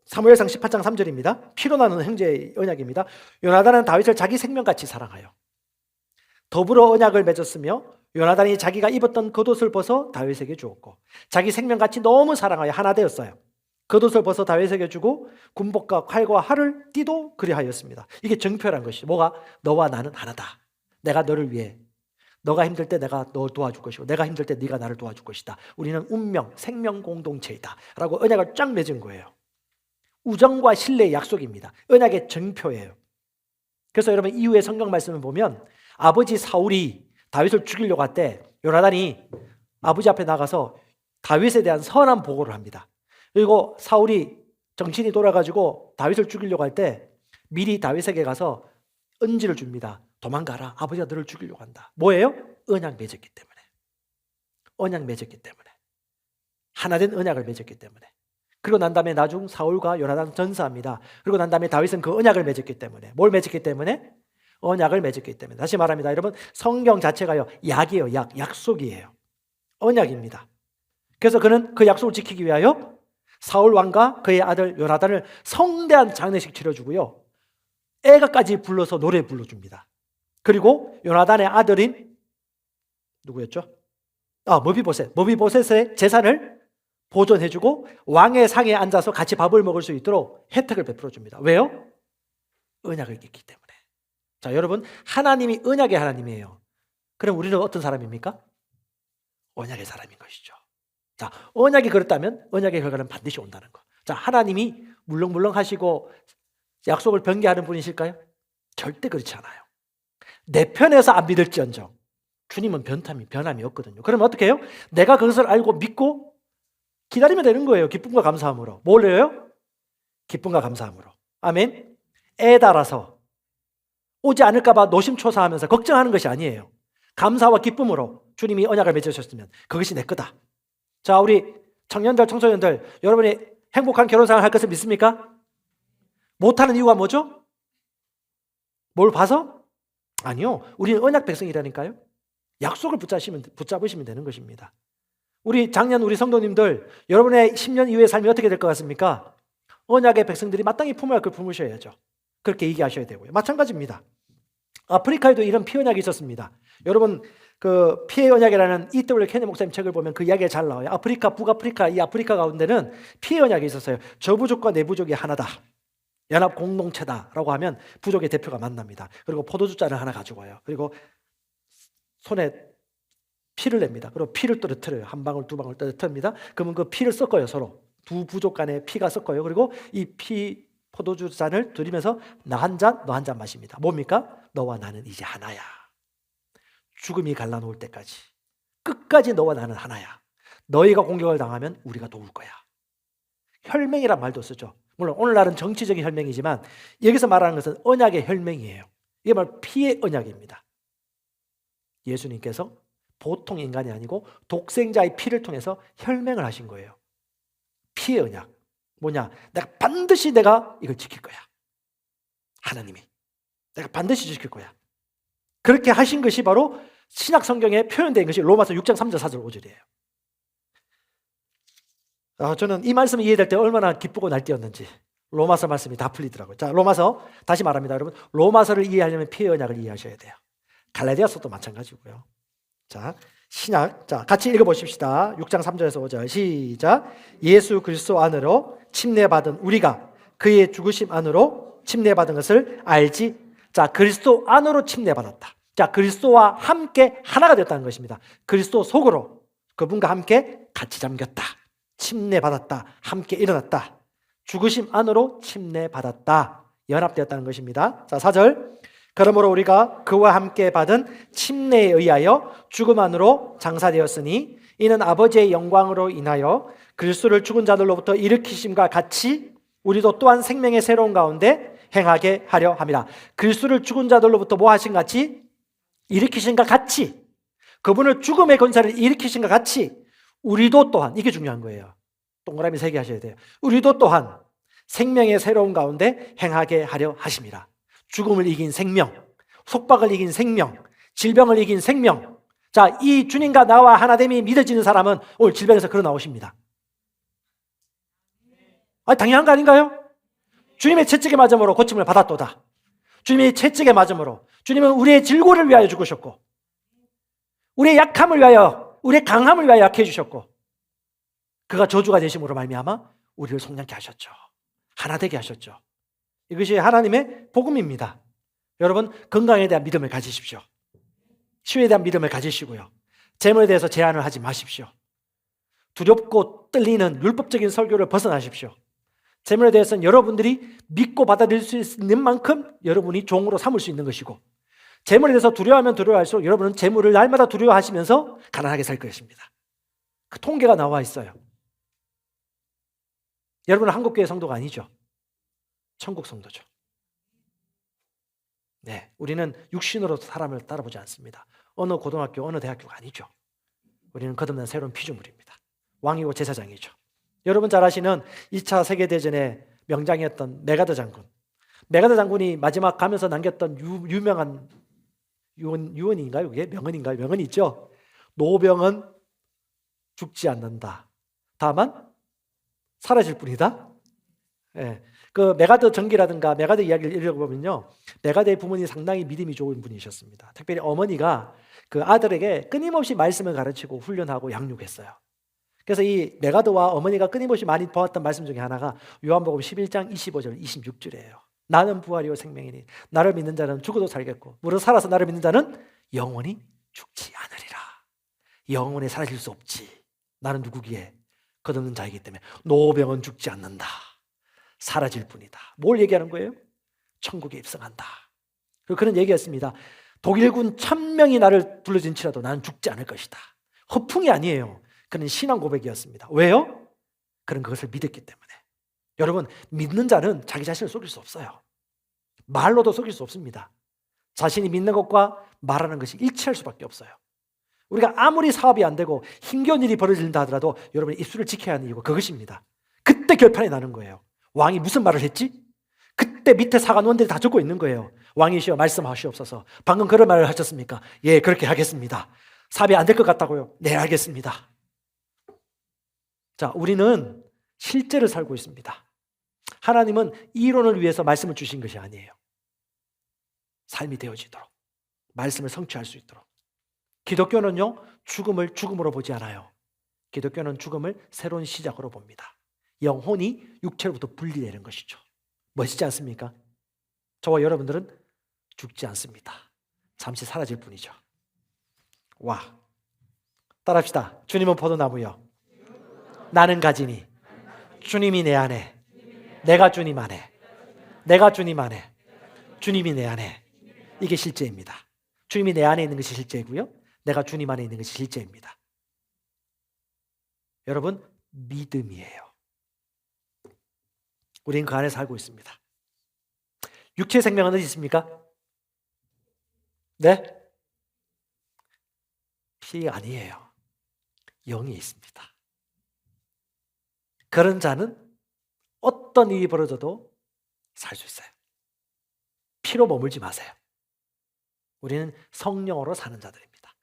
사무엘상 18장 3절입니다. 피로 나는 형제의 언약입니다. 요나단은 다윗을 자기 생명같이 사랑하여 더불어 언약을 맺었으며 요나단이 자기가 입었던 겉옷을 벗어 다윗에게 주었고 자기 생명같이 너무 사랑하여 하나 되었어요. 겉옷을 벗어 다윗에게 주고 군복과 칼과 활을 띠도 그리하였습니다. 이게 정표란 것이죠. 뭐가? 너와 나는 하나다. 내가 너를 위해, 너가 힘들 때 내가 너 도와줄 것이고 내가 힘들 때 네가 나를 도와줄 것이다. 우리는 운명, 생명 공동체이다 라고 언약을 쫙 맺은 거예요. 우정과 신뢰의 약속입니다. 언약의 증표예요. 그래서 여러분 이후에 성경 말씀을 보면 아버지 사울이 다윗을 죽이려고 할 때 요나단이 아버지 앞에 나가서 다윗에 대한 선한 보고를 합니다. 그리고 사울이 정신이 돌아가지고 다윗을 죽이려고 할 때 미리 다윗에게 가서 은지를 줍니다. 도망가라. 아버지가 너를 죽이려고 한다. 뭐예요? 언약 맺었기 때문에. 언약 맺었기 때문에. 하나된 언약을 맺었기 때문에. 그리고 난 다음에 나중 사울과 요나단 전사합니다. 그리고 난 다음에 다윗은 그 언약을 맺었기 때문에. 뭘 맺었기 때문에? 언약을 맺었기 때문에. 다시 말합니다. 여러분 성경 자체가요. 약이에요. 약속이에요. 언약입니다. 그래서 그는 그 약속을 지키기 위하여 사울 왕과 그의 아들 요나단을 성대한 장례식 치러주고요. 애가까지 불러서 노래 불러줍니다. 그리고 요나단의 아들인 누구였죠? 머비보셋의 재산을 보존해주고 왕의 상에 앉아서 같이 밥을 먹을 수 있도록 혜택을 베풀어줍니다. 왜요? 언약을 깼기 때문에. 자, 여러분 하나님이 언약의 하나님이에요. 그럼 우리는 어떤 사람입니까? 언약의 사람인 것이죠. 자, 언약이 그렇다면 언약의 결과는 반드시 온다는 거. 자, 하나님이 물렁물렁 하시고 약속을 변개하는 분이실까요? 절대 그렇지 않아요. 내 편에서 안 믿을지언정 주님은 변함이 없거든요. 그러면 어떻게 해요? 내가 그것을 알고 믿고 기다리면 되는 거예요. 기쁨과 감사함으로. 뭘 해요? 기쁨과 감사함으로. 아멘. 애 달아서 오지 않을까 봐 노심초사하면서 걱정하는 것이 아니에요. 감사와 기쁨으로 주님이 언약을 맺으셨으면 그것이 내 거다. 자, 우리 청년들, 청소년들, 여러분이 행복한 결혼생활 할 것을 믿습니까? 못하는 이유가 뭐죠? 뭘 봐서? 아니요. 우리는 언약 백성이라니까요. 약속을 붙잡으시면 되는 것입니다. 우리 작년 우리 성도님들, 여러분의 10년 이후의 삶이 어떻게 될 것 같습니까? 언약의 백성들이 마땅히 품어야 할 걸 품으셔야죠. 그렇게 얘기하셔야 되고요. 마찬가지입니다. 아프리카에도 이런 피언약이 있었습니다. 여러분 그 피의 언약이라는 E.W. 케니 목사님 책을 보면 그 이야기가 잘 나와요. 아프리카, 북아프리카, 이 아프리카 가운데는 피의 언약이 있었어요. 저부족과 내부족이 하나다. 연합 공동체다라고 하면 부족의 대표가 만납니다. 그리고 포도주 잔을 하나 가지고 와요. 그리고 손에 피를 냅니다. 그리고 피를 떨어뜨려요. 한 방울, 두 방울 떨어뜨립니다. 그러면 그 피를 섞어요. 서로. 두 부족 간에 피가 섞어요. 그리고 이 피 포도주 잔을 들이면서 나 한 잔, 너 한 잔 마십니다. 뭡니까? 너와 나는 이제 하나야. 죽음이 갈라놓을 때까지 끝까지 너와 나는 하나야. 너희가 공격을 당하면 우리가 도울 거야. 혈맹이란 말도 쓰죠. 물론 오늘날은 정치적인 혈맹이지만 여기서 말하는 것은 언약의 혈맹이에요. 이게 바로 피의 언약입니다. 예수님께서 보통 인간이 아니고 독생자의 피를 통해서 혈맹을 하신 거예요. 피의 언약. 뭐냐? 반드시 내가 이걸 지킬 거야. 하나님이. 내가 반드시 지킬 거야. 그렇게 하신 것이 바로 신약 성경에 표현된 것이 로마서 6장 3절 4절 5절이에요. 저는 이 말씀이 이해될 때 얼마나 기쁘고 날뛰었는지 로마서 말씀이 다 풀리더라고요. 자, 로마서 다시 말합니다. 여러분 로마서를 이해하려면 피의 언약을 이해하셔야 돼요. 갈라디아서도 마찬가지고요. 자, 신약, 자 같이 읽어보십시다. 6장 3절에서 5절 시작. 예수 그리스도 안으로 침례받은 우리가 그의 죽으심 안으로 침례받은 것을 알지. 자, 그리스도 안으로 침례받았다. 자, 그리스도와 함께 하나가 되었다는 것입니다. 그리스도 속으로 그분과 함께 같이 잠겼다. 침례받았다. 함께 일어났다. 죽으심 안으로 침례받았다. 연합되었다는 것입니다. 자, 4절. 그러므로 우리가 그와 함께 받은 침례에 의하여 죽음 안으로 장사되었으니 이는 아버지의 영광으로 인하여 그리스도를 죽은 자들로부터 일으키심과 같이 우리도 또한 생명의 새로운 가운데 행하게 하려 함이라. 그리스도를 죽은 자들로부터 뭐 하신 같이? 일으키신과 같이, 그분을 죽음의 권세를 일으키신과 같이 우리도 또한, 이게 중요한 거예요. 동그라미 3개 하셔야 돼요. 우리도 또한 생명의 새로운 가운데 행하게 하려 하심이라. 죽음을 이긴 생명, 속박을 이긴 생명, 질병을 이긴 생명. 자, 이 주님과 나와 하나됨이 믿어지는 사람은 오늘 질병에서 걸어 나오십니다. 당연한 거 아닌가요? 주님의 채찍에 맞음으로 고침을 받았도다. 주님의 채찍에 맞음으로 주님은 우리의 질고를 위하여 죽으셨고 우리의 약함을 위하여, 우리의 강함을 위하여 약해 주셨고 그가 저주가 되심으로 말미암아 우리를 속량케 하셨죠. 하나 되게 하셨죠. 이것이 하나님의 복음입니다. 여러분 건강에 대한 믿음을 가지십시오. 치유에 대한 믿음을 가지시고요. 재물에 대해서 제한을 하지 마십시오. 두렵고 떨리는 율법적인 설교를 벗어나십시오. 재물에 대해서는 여러분들이 믿고 받아들일 수 있는 만큼 여러분이 종으로 삼을 수 있는 것이고, 재물에 대해서 두려워하면 두려워할수록 여러분은 재물을 날마다 두려워하시면서 가난하게 살 것입니다. 그 통계가 나와 있어요. 여러분은 한국교회 성도가 아니죠. 천국 성도죠. 네, 우리는 육신으로 사람을 따라보지 않습니다. 어느 고등학교, 어느 대학교가 아니죠. 우리는 거듭난 새로운 피조물입니다. 왕이고 제사장이죠. 여러분 잘 아시는 2차 세계대전의 명장이었던 메가더 장군. 메가더 장군이 마지막 가면서 남겼던 유명한 유언인가요? 그게 명언인가요? 명언이 있죠. 노병은 죽지 않는다. 다만 사라질 뿐이다. 예. 그 메가더 전기라든가 메가더 이야기를 읽어보면요, 메가더의 부모님이 상당히 믿음이 좋은 분이셨습니다. 특별히 어머니가 그 아들에게 끊임없이 말씀을 가르치고 훈련하고 양육했어요. 그래서 이 메가더와 어머니가 끊임없이 많이 보았던 말씀 중에 하나가 요한복음 11장 25절 26절이에요. 나는 부활이요 생명이니 나를 믿는 자는 죽어도 살겠고 무릇 살아서 나를 믿는 자는 영원히 죽지 않으리라. 영원히 사라질 수 없지. 나는 누구기에? 거듭난 자이기 때문에. 노병은 죽지 않는다. 사라질 뿐이다. 뭘 얘기하는 거예요? 천국에 입성한다. 그리고 그런 얘기했습니다. 독일군 1000명이 나를 둘러진치라도 나는 죽지 않을 것이다. 허풍이 아니에요. 그는 신앙 고백이었습니다. 왜요? 그는 그것을 믿었기 때문에. 여러분, 믿는 자는 자기 자신을 속일 수 없어요. 말로도 속일 수 없습니다. 자신이 믿는 것과 말하는 것이 일치할 수밖에 없어요. 우리가 아무리 사업이 안 되고 힘겨운 일이 벌어진다 하더라도 여러분의 입술을 지켜야 하는 이유가 그것입니다. 그때 결판이 나는 거예요. 왕이 무슨 말을 했지? 그때 밑에 사관원들이 다 적고 있는 거예요. 왕이시여 말씀하시옵소서. 방금 그런 말을 하셨습니까? 예, 그렇게 하겠습니다. 사업이 안 될 것 같다고요? 네, 알겠습니다. 자, 우리는 실제를 살고 있습니다. 하나님은 이론을 위해서 말씀을 주신 것이 아니에요. 삶이 되어지도록, 말씀을 성취할 수 있도록. 기독교는요, 죽음을 죽음으로 보지 않아요. 기독교는 죽음을 새로운 시작으로 봅니다. 영혼이 육체로부터 분리되는 것이죠. 멋있지 않습니까? 저와 여러분들은 죽지 않습니다. 잠시 사라질 뿐이죠. 와, 따라합시다. 주님은 포도나무요, 나는 가지니 주님이 내 안에, 내가 주님 안에, 내가 주님 안에, 주님이 내 안에. 이게 실제입니다. 주님이 내 안에 있는 것이 실제이고요, 내가 주님 안에 있는 것이 실제입니다. 여러분, 믿음이에요. 우리는 그 안에 살고 있습니다. 육체 생명은 어디 있습니까? 네? 피 아니에요. 영이 있습니다. 그런 자는 어떤 일이 벌어져도 살 수 있어요. 피로 머물지 마세요. 우리는 성령으로 사는 자들입니다.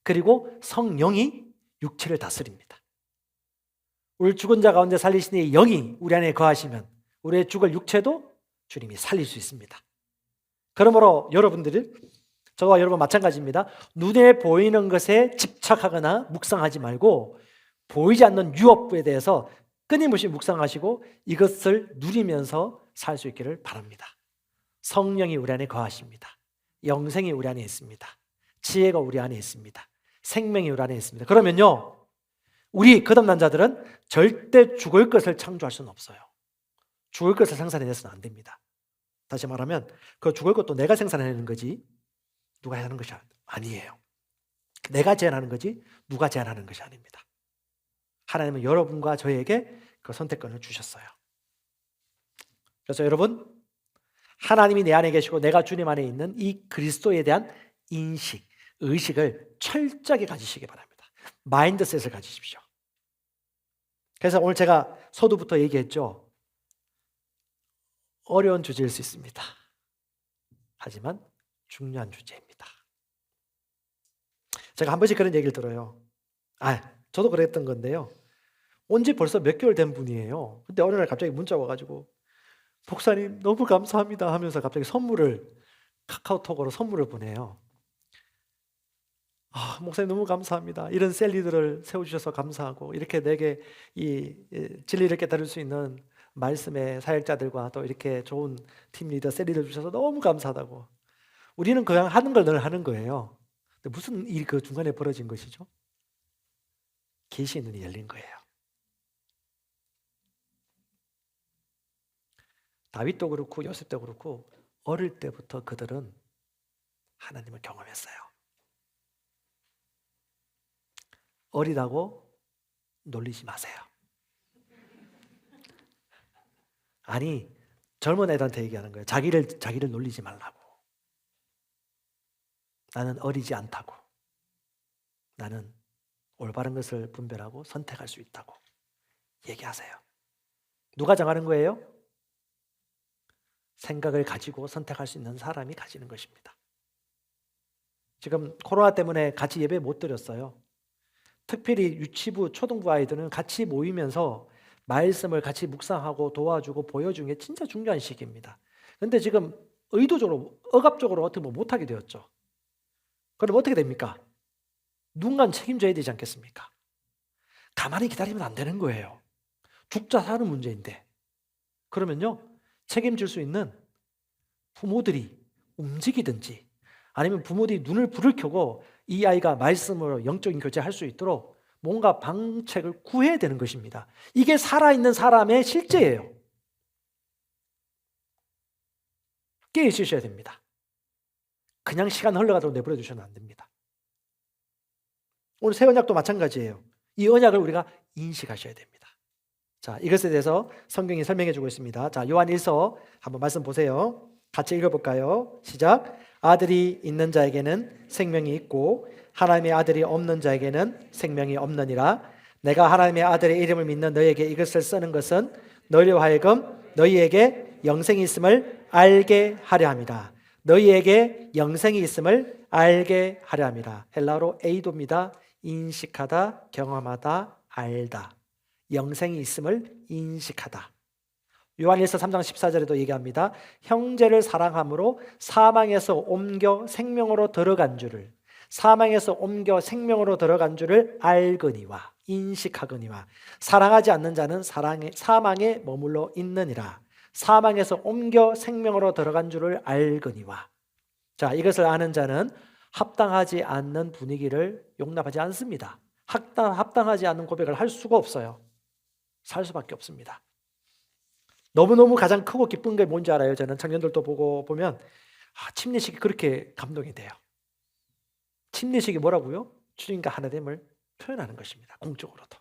그리고 성령이 육체를 다스립니다. 우리 죽은 자 가운데 살리시니 영이 우리 안에 거하시면 우리의 죽을 육체도 주님이 살릴 수 있습니다. 그러므로 여러분들이, 저와 여러분 마찬가지입니다. 눈에 보이는 것에 집착하거나 묵상하지 말고 보이지 않는 유업에 대해서 끊임없이 묵상하시고 이것을 누리면서 살 수 있기를 바랍니다. 성령이 우리 안에 거하십니다. 영생이 우리 안에 있습니다. 지혜가 우리 안에 있습니다. 생명이 우리 안에 있습니다. 그러면요, 우리 거듭난 자들은 절대 죽을 것을 창조할 수는 없어요. 죽을 것을 생산해내서는 안 됩니다. 다시 말하면 그 죽을 것도 내가 생산해내는 거지 누가 하는 것이 아니에요. 내가 제한하는 거지 누가 제한하는 것이 아닙니다. 하나님은 여러분과 저에게 그 선택권을 주셨어요. 그래서 여러분, 하나님이 내 안에 계시고 내가 주님 안에 있는 이 그리스도에 대한 인식, 의식을 철저하게 가지시기 바랍니다. 마인드셋을 가지십시오. 그래서 오늘 제가 서두부터 얘기했죠. 어려운 주제일 수 있습니다. 하지만 중요한 주제입니다. 제가 한 번씩 그런 얘기를 들어요. 저도 그랬던 건데요. 온 지 벌써 몇 개월 된 분이에요. 근데 어느 날 갑자기 문자 와가지고 목사님 너무 감사합니다 하면서 갑자기 카카오톡으로 선물을 보내요. 목사님 너무 감사합니다. 이런 셀리들을 세워주셔서 감사하고 이렇게 내게 이 진리를 깨달을 수 있는 말씀의 사역자들과 또 이렇게 좋은 팀 리더 셀리들 주셔서 너무 감사하다고. 우리는 그냥 하는 걸 늘 하는 거예요. 근데 무슨 일이 그 중간에 벌어진 것이죠? 계시의 눈이 열린 거예요. 다윗도 그렇고 요셉도 그렇고 어릴 때부터 그들은 하나님을 경험했어요. 어리다고 놀리지 마세요. 아니, 젊은 애들한테 얘기하는 거예요. 자기를 놀리지 말라고. 나는 어리지 않다고. 나는 올바른 것을 분별하고 선택할 수 있다고 얘기하세요. 누가 정하는 거예요? 생각을 가지고 선택할 수 있는 사람이 가지는 것입니다. 지금 코로나 때문에 같이 예배 못 드렸어요. 특별히 유치부, 초등부 아이들은 같이 모이면서 말씀을 같이 묵상하고 도와주고 보여주는 게 진짜 중요한 시기입니다. 그런데 지금 의도적으로, 억압적으로 어떻게 못하게 되었죠. 그럼 어떻게 됩니까? 누군가는 책임져야 되지 않겠습니까? 가만히 기다리면 안 되는 거예요. 죽자 사는 문제인데. 그러면요, 책임질 수 있는 부모들이 움직이든지 아니면 부모들이 눈을 불을 켜고 이 아이가 말씀으로 영적인 교제할 수 있도록 뭔가 방책을 구해야 되는 것입니다. 이게 살아있는 사람의 실제예요. 깨어 있으셔야 됩니다. 그냥 시간 흘러가도록 내버려 두셔는 안 됩니다. 오늘 새 언약도 마찬가지예요. 이 언약을 우리가 인식하셔야 됩니다. 자, 이것에 대해서 성경이 설명해 주고 있습니다. 자, 요한 1서 한번 말씀 보세요. 같이 읽어볼까요? 시작. 아들이 있는 자에게는 생명이 있고 하나님의 아들이 없는 자에게는 생명이 없느니라. 내가 하나님의 아들의 이름을 믿는 너희에게 이것을 쓰는 것은 너희로 하여금 너희에게 영생이 있음을 알게 하려 함이라. 너희에게 영생이 있음을 알게 하려 함이라. 헬라어로 에이도입니다. 인식하다, 경험하다, 알다. 영생이 있음을 인식하다. 요한일서 3장 14절에도 얘기합니다. 형제를 사랑함으로 사망에서 옮겨 생명으로 들어간 줄을, 사망에서 옮겨 생명으로 들어간 줄을 알거니와 인식하거니와 사랑하지 않는 자는 사망에 머물러 있느니라. 사망에서 옮겨 생명으로 들어간 줄을 알거니와. 자, 이것을 아는 자는 합당하지 않는 분위기를 용납하지 않습니다. 합당하지 않는 고백을 할 수가 없어요. 살 수밖에 없습니다. 너무너무 가장 크고 기쁜 게 뭔지 알아요? 저는 청년들도 보면 침례식이 그렇게 감동이 돼요. 침례식이 뭐라고요? 주님과 하나됨을 표현하는 것입니다. 공적으로도.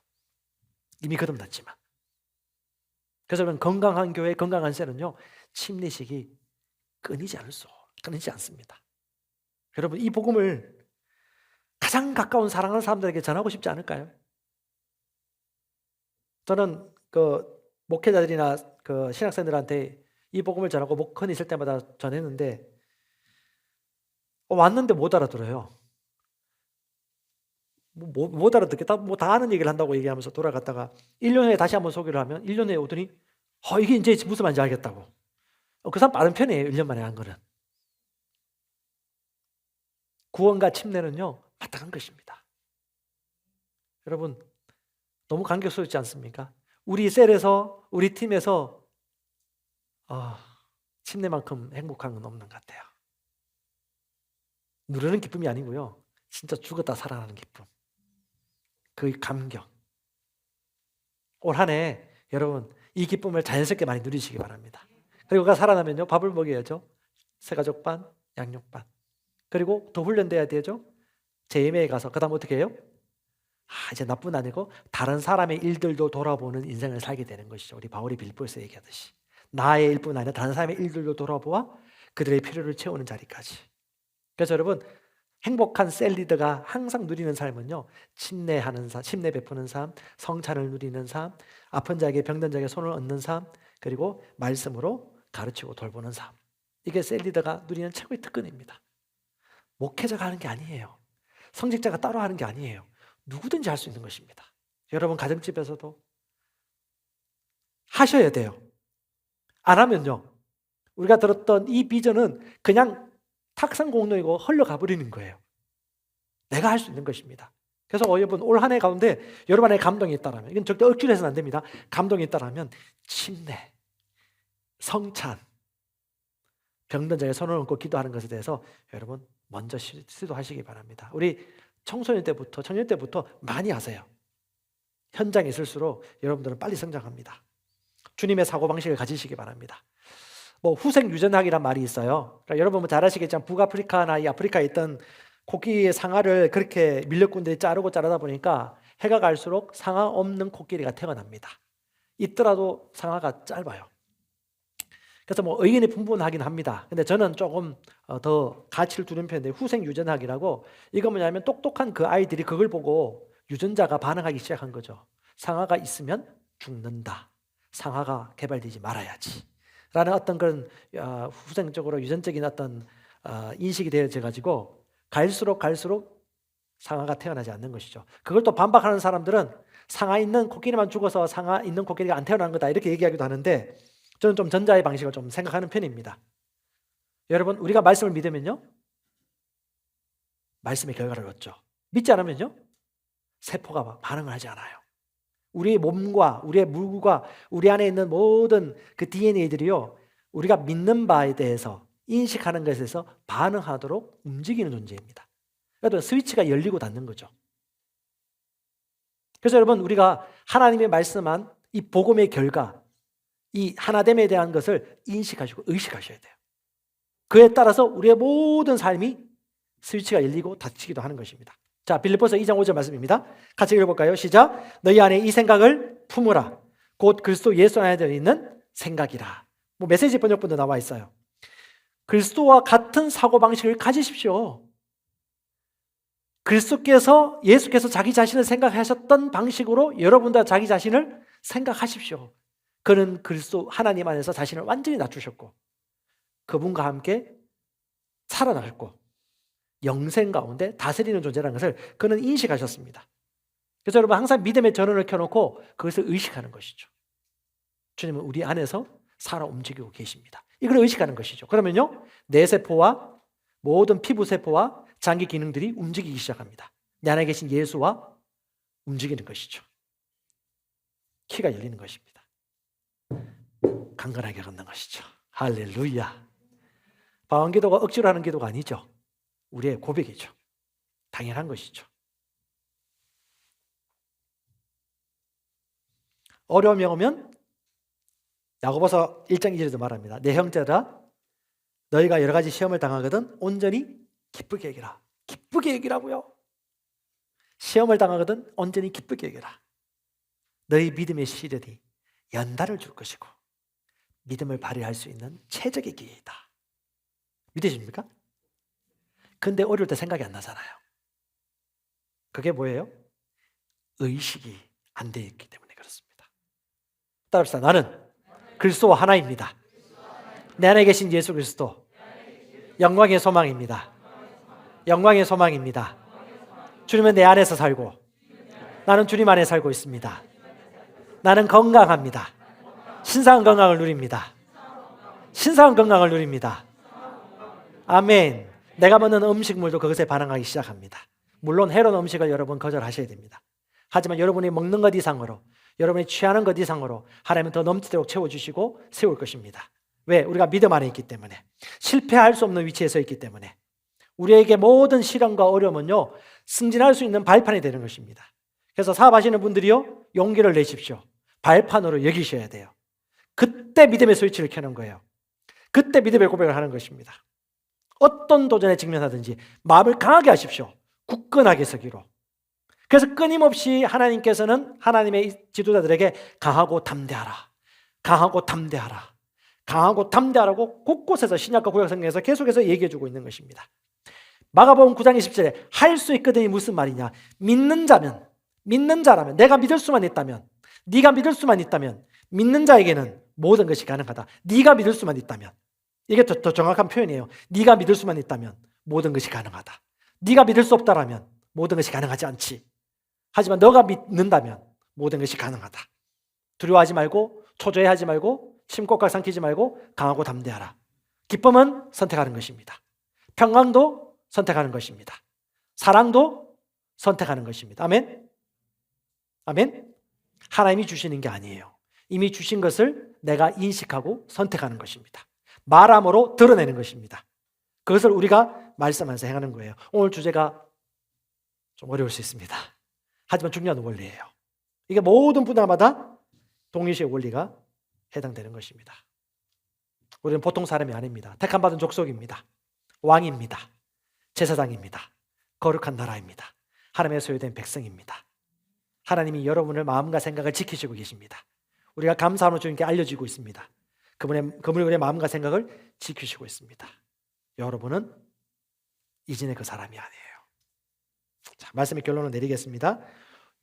이미 거듭났지만. 그래서 저는 건강한 교회, 건강한 셀은요, 침례식이 끊이지 않습니다. 여러분, 이 복음을 가장 가까운 사랑하는 사람들에게 전하고 싶지 않을까요? 저는 목회자들이나 신학생들한테 이 복음을 전하고 목헌 있을 때마다 전했는데 왔는데 못 알아들어요. 못 알아듣겠다. 다 아는 얘기를 한다고 얘기하면서 돌아갔다가 1년 후에 다시 한번 소개를 하면 1년 후에 오더니 이게 이제 무슨 말인지 알겠다고. 그 사람 빠른 편이에요. 1년 만에 한 거는. 구원과 침례는요, 마땅한 것입니다. 여러분, 너무 감격스럽지 않습니까? 우리 셀에서, 우리 팀에서 침례만큼 행복한 건 없는 것 같아요. 누르는 기쁨이 아니고요, 진짜 죽었다 살아나는 기쁨. 그 감격. 올 한 해 여러분 이 기쁨을 자연스럽게 많이 누리시기 바랍니다. 그리고 그가 살아나면요, 밥을 먹여야죠. 새가족 반, 양육 반. 그리고 더 훈련돼야 되죠. 재임에 가서 그 다음 어떻게 해요? 이제 나뿐 아니고 다른 사람의 일들도 돌아보는 인생을 살게 되는 것이죠. 우리 바울이 빌립보에서 얘기하듯이 나의 일뿐 아니라 다른 사람의 일들도 돌아보아 그들의 필요를 채우는 자리까지. 그래서 여러분, 행복한 셀 리더가 항상 누리는 삶은요, 침례하는 삶, 침례 베푸는 삶, 성찬을 누리는 삶, 아픈 자에게 병든 자에게 손을 얹는 삶, 그리고 말씀으로 가르치고 돌보는 삶. 이게 셀 리더가 누리는 최고의 특권입니다. 목회자가 하는 게 아니에요. 성직자가 따로 하는 게 아니에요. 누구든지 할 수 있는 것입니다. 여러분 가정집에서도 하셔야 돼요. 안 하면요, 우리가 들었던 이 비전은 그냥 탁상공론이고 흘러가 버리는 거예요. 내가 할 수 있는 것입니다. 그래서 여러분 올 한 해 가운데 여러분 안에 감동이 있다라면, 이건 절대 억지로 해서는 안 됩니다. 감동이 있다라면 침례, 성찬, 병든 자에게 손을 얹고 기도하는 것에 대해서 여러분 먼저 시도하시기 바랍니다. 우리 청소년 때부터, 청년 때부터 많이 하세요. 현장에 있을수록 여러분들은 빨리 성장합니다. 주님의 사고방식을 가지시기 바랍니다. 뭐 후생 유전학이란 말이 있어요. 그러니까 여러분 잘 아시겠지만 북아프리카나 이 아프리카에 있던 코끼리의 상아를 그렇게 밀렵꾼들이 자르다 보니까 해가 갈수록 상아 없는 코끼리가 태어납니다. 있더라도 상아가 짧아요. 그래서 뭐 의견이 분분하긴 합니다. 근데 저는 조금 더 가치를 두는 편인데 후생 유전학이라고, 이거 뭐냐면 똑똑한 그 아이들이 그걸 보고 유전자가 반응하기 시작한 거죠. 상아가 있으면 죽는다. 상아가 개발되지 말아야지. 라는 어떤 그런 후생적으로 유전적인 어떤 인식이 되어져 가지고 갈수록 상아가 태어나지 않는 것이죠. 그걸 또 반박하는 사람들은 상아 있는 코끼리만 죽어서 상아 있는 코끼리가 안 태어난 거다 이렇게 얘기하기도 하는데, 저는 좀 전자의 방식을 좀 생각하는 편입니다. 여러분, 우리가 말씀을 믿으면요, 말씀의 결과를 얻죠. 믿지 않으면요, 세포가 반응을 하지 않아요. 우리의 몸과 우리의 물과 우리 안에 있는 모든 그 DNA들이요, 우리가 믿는 바에 대해서 인식하는 것에서 반응하도록 움직이는 존재입니다. 그래도 스위치가 열리고 닫는 거죠. 그래서 여러분, 우리가 하나님의 말씀한 이 복음의 결과, 이 하나됨에 대한 것을 인식하시고 의식하셔야 돼요. 그에 따라서 우리의 모든 삶이 스위치가 열리고 닫히기도 하는 것입니다. 자, 빌립보서 2장 5절 말씀입니다. 같이 읽어볼까요? 시작. 너희 안에 이 생각을 품으라. 곧 그리스도 예수 안에 있는 생각이라. 뭐 메시지 번역본도 나와 있어요. 그리스도와 같은 사고방식을 가지십시오. 그리스도께서, 예수께서 자기 자신을 생각하셨던 방식으로 여러분도 자기 자신을 생각하십시오. 그는 그리스도 하나님 안에서 자신을 완전히 낮추셨고 그분과 함께 살아나셨고 영생 가운데 다스리는 존재라는 것을 그는 인식하셨습니다. 그래서 여러분, 항상 믿음의 전원을 켜놓고 그것을 의식하는 것이죠. 주님은 우리 안에서 살아 움직이고 계십니다. 이걸 의식하는 것이죠. 그러면요, 뇌세포와 모든 피부세포와 장기 기능들이 움직이기 시작합니다. 내 안에 계신 예수와 움직이는 것이죠. 키가 열리는 것입니다. 강건하게 걷는 것이죠. 할렐루야. 방언기도가 억지로 하는 기도가 아니죠. 우리의 고백이죠. 당연한 것이죠. 어려움이 오면 야고보서 1장 2절에도 말합니다. 내 형제들아, 너희가 여러 가지 시험을 당하거든 온전히 기쁘게 여기라. 기쁘게 여기라고요. 시험을 당하거든 온전히 기쁘게 여기라. 너희 믿음의 시련이 연단을 줄 것이고 믿음을 발휘할 수 있는 최적의 기회이다. 믿으십니까? 근데 어려울 때 생각이 안 나잖아요. 그게 뭐예요? 의식이 안 되어 있기 때문에 그렇습니다. 따라합시다. 나는 그리스도와 하나입니다. 내 안에 계신 예수 그리스도 영광의 소망입니다. 영광의 소망입니다. 주님은 내 안에서 살고 나는 주님 안에 살고 있습니다. 나는 건강합니다. 신성한 건강을 누립니다. 신성한 건강을 누립니다. 아멘. 내가 먹는 음식물도 그것에 반응하기 시작합니다. 물론 해로운 음식을 여러분 거절하셔야 됩니다. 하지만 여러분이 먹는 것 이상으로, 여러분이 취하는 것 이상으로 하나님은 더 넘치도록 채워주시고 세울 것입니다. 왜? 우리가 믿음 안에 있기 때문에, 실패할 수 없는 위치에 서 있기 때문에. 우리에게 모든 시련과 어려움은요, 승진할 수 있는 발판이 되는 것입니다. 그래서 사업하시는 분들이요, 용기를 내십시오. 발판으로 여기셔야 돼요. 그때 믿음의 스위치를 켜는 거예요. 그때 믿음의 고백을 하는 것입니다. 어떤 도전에 직면하든지 마음을 강하게 하십시오. 굳건하게 서기로. 그래서 끊임없이 하나님께서는 하나님의 지도자들에게 강하고 담대하라, 강하고 담대하라, 강하고 담대하라고 곳곳에서 신약과 구약 성경에서 계속해서 얘기해주고 있는 것입니다. 마가복음 9장 20절에 할 수 있거든이 무슨 말이냐? 믿는 자라면, 내가 믿을 수만 있다면, 네가 믿을 수만 있다면, 믿는 자에게는 모든 것이 가능하다. 네가 믿을 수만 있다면, 이게 더 정확한 표현이에요. 네가 믿을 수만 있다면 모든 것이 가능하다. 네가 믿을 수 없다라면 모든 것이 가능하지 않지. 하지만 너가 믿는다면 모든 것이 가능하다. 두려워하지 말고, 초조해하지 말고, 심곡각 삼키지 말고 강하고 담대하라. 기쁨은 선택하는 것입니다. 평강도 선택하는 것입니다. 사랑도 선택하는 것입니다. 아멘? 아멘? 하나님이 주시는 게 아니에요. 이미 주신 것을 내가 인식하고 선택하는 것입니다. 말함으로 드러내는 것입니다. 그것을 우리가 말씀하면서 행하는 거예요. 오늘 주제가 좀 어려울 수 있습니다. 하지만 중요한 원리예요. 이게 모든 분야마다 동일시의 원리가 해당되는 것입니다. 우리는 보통 사람이 아닙니다. 택함받은 족속입니다. 왕입니다. 제사장입니다. 거룩한 나라입니다. 하나님의 소유된 백성입니다. 하나님이 여러분의 마음과 생각을 지키시고 계십니다. 우리가 감사함으로 주님께 알려지고 있습니다. 그분의 우리의 마음과 생각을 지키시고 있습니다. 여러분은 이전의 그 사람이 아니에요. 자, 말씀의 결론을 내리겠습니다.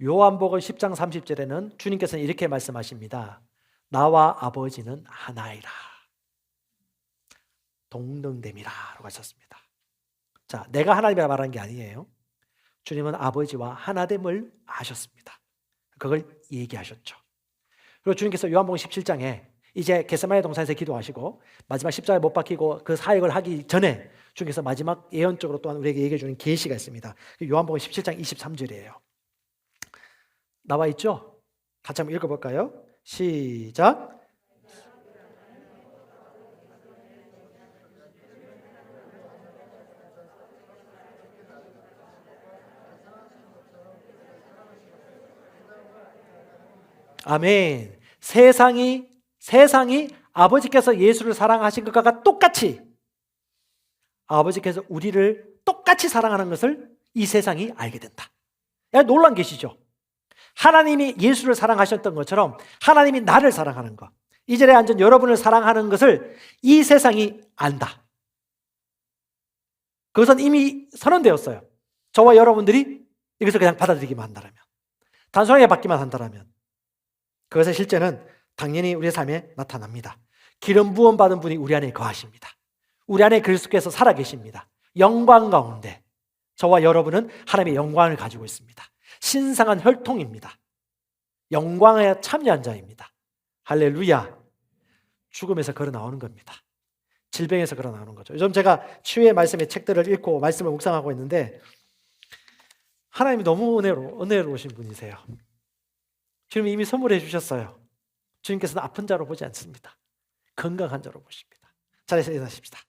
요한복음 10장 30절에는 주님께서는 이렇게 말씀하십니다. 나와 아버지는 하나이라. 동등됨이라 라고 하셨습니다. 자, 내가 하나님이라 말하는 게 아니에요. 주님은 아버지와 하나됨을 아셨습니다. 그걸 얘기하셨죠. 그리고 주님께서 요한복음 17장에 이제 겟세마네 동산에서 기도하시고 마지막 십자가에 못 박히고 그 사역을 하기 전에 주님께서 마지막 예언적으로 또한 우리에게 얘기해 주는 계시가 있습니다. 요한복음 17장 23절이에요. 나와 있죠? 같이 한번 읽어볼까요? 시작. 아멘. 세상이 아버지께서 예수를 사랑하신 것과 똑같이 아버지께서 우리를 똑같이 사랑하는 것을 이 세상이 알게 된다. 놀란 계시죠? 하나님이 예수를 사랑하셨던 것처럼 하나님이 나를 사랑하는 것, 이 자리에 앉은 여러분을 사랑하는 것을 이 세상이 안다. 그것은 이미 선언되었어요. 저와 여러분들이 이것을 그냥 받아들이기만 한다면, 단순하게 받기만 한다면 그것의 실제는 당연히 우리의 삶에 나타납니다. 기름 부음 받은 분이 우리 안에 거하십니다. 우리 안에 그리스도께서 살아계십니다. 영광 가운데 저와 여러분은 하나님의 영광을 가지고 있습니다. 신성한 혈통입니다. 영광에 참여한 자입니다. 할렐루야. 죽음에서 걸어 나오는 겁니다. 질병에서 걸어 나오는 거죠. 요즘 제가 치유의 말씀의 책들을 읽고 말씀을 묵상하고 있는데 하나님이 너무 은혜로우신 분이세요. 주님이 이미 선물해 주셨어요. 주님께서는 아픈 자로 보지 않습니다. 건강한 자로 보십니다. 자리에서 일어나십시다.